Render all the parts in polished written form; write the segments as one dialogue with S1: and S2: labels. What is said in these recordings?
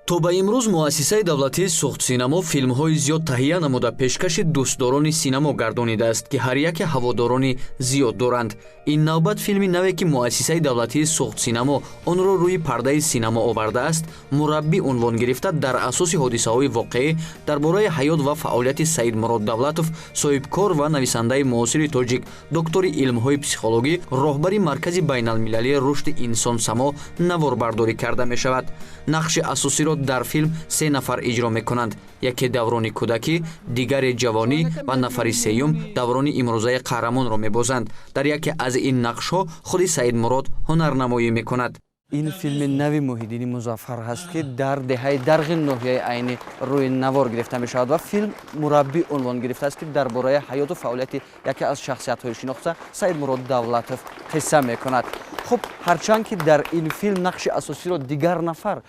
S1: то ба имрӯз муассисаи давлатии сухтсинамо филмҳои зиёд таҳия намуда пешкаши дӯстдорони синамо гардонидааст, ки ҳар яке ҳаводорони зиёд доранд. Ин навбат филми наве, ки муассисаи давлатии сухтсинамо онро рӯи пардаи синамо овардааст, мураббӣ унвон гирифта, дар асоси ҳодисаҳои воқеӣ дар бораи ҳаёт ва фаъолияти Саидмурод Давлатов, соҳибкор ва нависандаи муосири тоҷик, доктори илмҳои психологӣ, роҳбари маркази байналмилалии рушди инсонсамо наворбардорӣ карда мешавад. нақши асосиро дар филм се нафар иҷро мекунанд. яке даврони кӯдакӣ, дигаре ҷавонӣ ва нафари сеюм даврони имрӯзаи қаҳрамонро мебозанд. дар яке аз ин нақшҳо худи Саидмурод ҳунарнамоӣ мекунад.
S2: این فیلم نوی محیدین مظفر هست که در دهه درغ نهیه عینی روی نوار گرفته می شود و فیلم مربی عنوان گرفته است که درباره حیات و فعالیت یکی از شخصیت های شناخته سیدمراد دولتوف قصه می کند. خب هرچند که در این فیلم نقش اساسی را دیگر نفر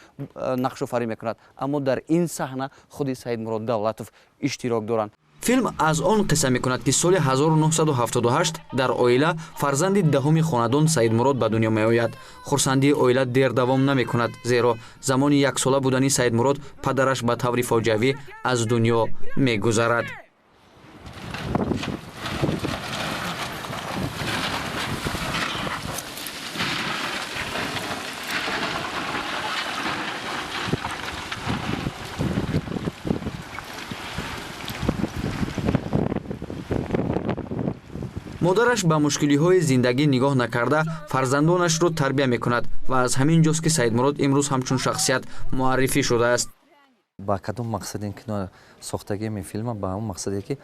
S2: نقش آفرینی می کند، اما در این صحنه خود سیدمراد دولتوف اشتراک دارند.
S1: филм аз он қисса мекунад, ки соли 1978 дар оила фарзанди даҳуми хонадон Саидмурод ба дунё меояд. хурсандии оила дер давом намекунад, зеро замони яксола будани Саидмурод падараш ба таври фоҷиавӣ аз дунё мегузарад. модараш ба мушкилиҳои зиндагӣ нигоҳ накарда фарзандонашро тарбия мекунад ва аз ҳамин ҷост ки Саидмурод имрӯз ҳамчун шахсият муаррифӣ шудааст.
S3: ба кадом мақсади кино сохтагии ин филма ба ҳамон мақсаде ки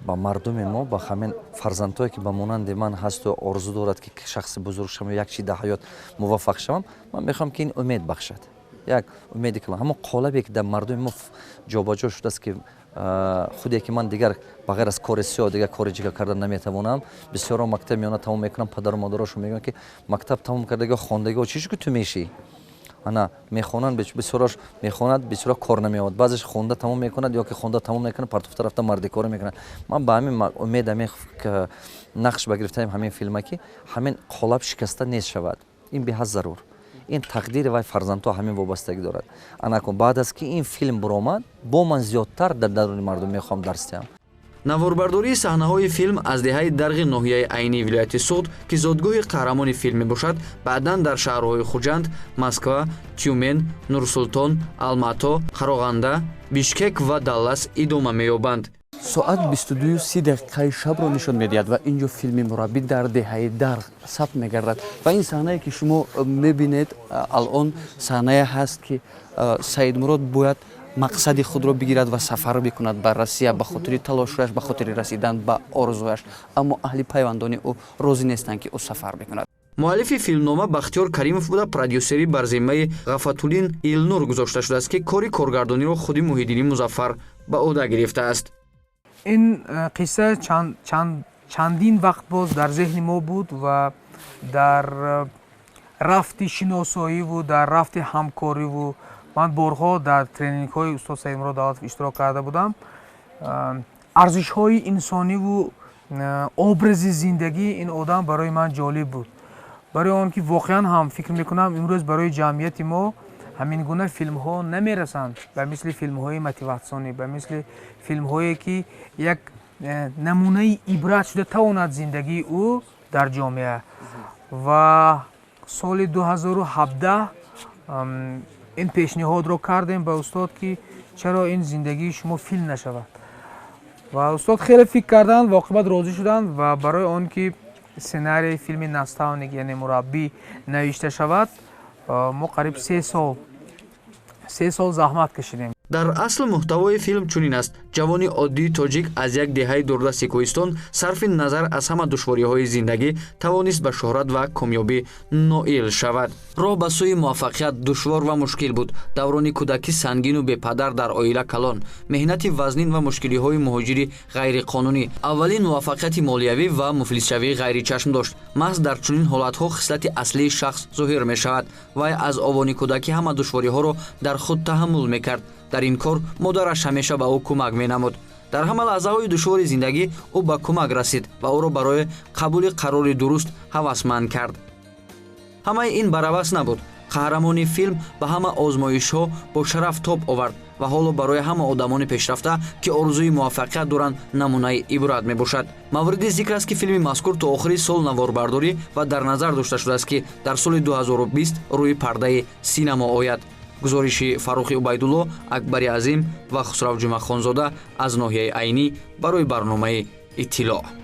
S3: ба мардуми мо ба ҳамин фарзандҳое ки ба монанди ман ҳасту орзу дорад ки шахси бузург шавам як чи дар ҳаёт муваффақ шавам, ман мехоҳам ки ин умед бахшад, як умеде ки ҳамон қолабе ки дар мардуми мо ҷобаҷо шудааст ки худе ки ман дигар ба ғайр аз кори сиёҳ дигар кори ҷигар карда наметавонам. бисёро мактаб меёна тамом мекунам, падару модарашон мегӯянд ки мактаб тамом кардагиҳо хондагиҳо чӣ ки ту мешӣ, ана мехонанд, бисёраш мехонад, бисёро кор намеовад, баъзеш хонда тамом мекунад ё ки хонда тамом мекунад партофта рафта мардикорӣ мекунад. ман ба ҳамин умед ҳамин нақш ба гирифтаи ҳамин филма ки ҳамин қолаб шикаста нест шавад. ин беҳад зарур, ин тақдири вай фарзандҳо ҳамин вобастагӣ дорад. анакун баъд аз ки ин филм буромад, бо ман зиёдтар дар даруни мардум мехоҳам дарс диҳам.
S1: наворбардории саҳнаҳои филм аз деҳаи дарғи ноҳияи айнии вилояти Суғд, ки зодгоҳи қаҳрамони филм мебошад, баъдан дар шаҳрҳои Хуҷанд, Москва, Тюмен, Нурсултон, Алмато, Қароғанда, Бишкек ва Даллас идома меёбанд.
S2: ساعت 22:30 دقیقه شب رو نشون میدهد و اینجا فیلم مربی در دهه درغ ثبت میگردد و این صحنه که شما میبینید الان صحنه هست که سیدمراد باید مقصد خود را بگیرد و سفر بکند به روسیه به خاطر تلاشش، به خاطر رسیدن به آرزویش، اما اهل پیوندان او راضی نیستند که او سفر بکند.
S1: муаллифи филмнома Бахтиёр Каримов буда продюсери бар зиммаи Ғафатуллин Илнур гузошта шудааст, ки кори коргардониро худи Муҳиддини Музаффар ба ӯҳда гирифтааст.
S4: این قصه چندین وقت باز در ذهن ما بود و در رفت شناسایی و در رفت همکاری و من بارها در ترینینگ های استاد سیدمراد دولتوف اشتراک کرده بودم. ارزش های انسانی و образи زندگی این آدم برای من جالب بود، برای آن که واقعا هم فکر میکنم امروز برای جمعیت ما همین گونه فیلم ها نمی رسند به مثل فیلم های موتیواسیونی، به مثل فیلم هایی که یک نمونه عبرت شده تواند زندگی او در جامعه. و سال 2017 این پیشنهاد رو کردیم به استاد که چرا این زندگی شما فیلم نشود و استاد خیلی فکر کردند و عاقبت راضی شدند و برای آن که سناریوی فیلم نستاونیک یعنی مربی نوشته شود ما قریب 3 سال زحمت کشیدیم. дар
S1: асл муҳтавои филм чунин аст: ҷавони оддии тоҷик аз як деҳаи дурдасти кӯҳистон сарфи назар аз ҳама душвориҳои зиндагӣ тавонист ба шӯҳрат ва комёбӣ ноил шавад. роҳ ба сӯи муваффақият душвор ва мушкил буд. даврони кӯдакӣ сангину бепадар дар оила калон, меҳнати вазнин ва мушкилиҳои муҳоҷири ғайриқонунӣ, аввалин муваффақияти молиявӣ ва муфлисшавии ғайричашм дошт. маҳз дар чунин ҳолатҳо хислати аслии шахс зоҳир мешавад. вай аз овони кӯдакӣ ҳама душвориҳоро дар худ таҳаммул мекард. дар ин кор модараш ҳамеша ба ӯ кӯмак менамуд. дар ҳама лаҳзаҳои душвори зиндагӣ ӯ ба кӯмак расид ва ӯро барои қабули қарори дуруст ҳавасманд кард. ҳамаи ин баравас набуд. қаҳрамони филм ба ҳама озмоишҳо бо шараф тоб овард ва ҳоло барои ҳама одамони пешрафта ки орзуи муваффақият доранд намунаи ибрат мебошад. Мавриди зикр аст ки филми мазкур то охири сол наворбардорӣ ва дар назар дошта шудааст ки дар соли 2020 рӯи пардаи синемо ояд. гузориши Фарухи Убайдулло, Акбари Азим ва Хусравҷумахонзода аз ноҳияи айнӣ барои барномаи иттилоъ.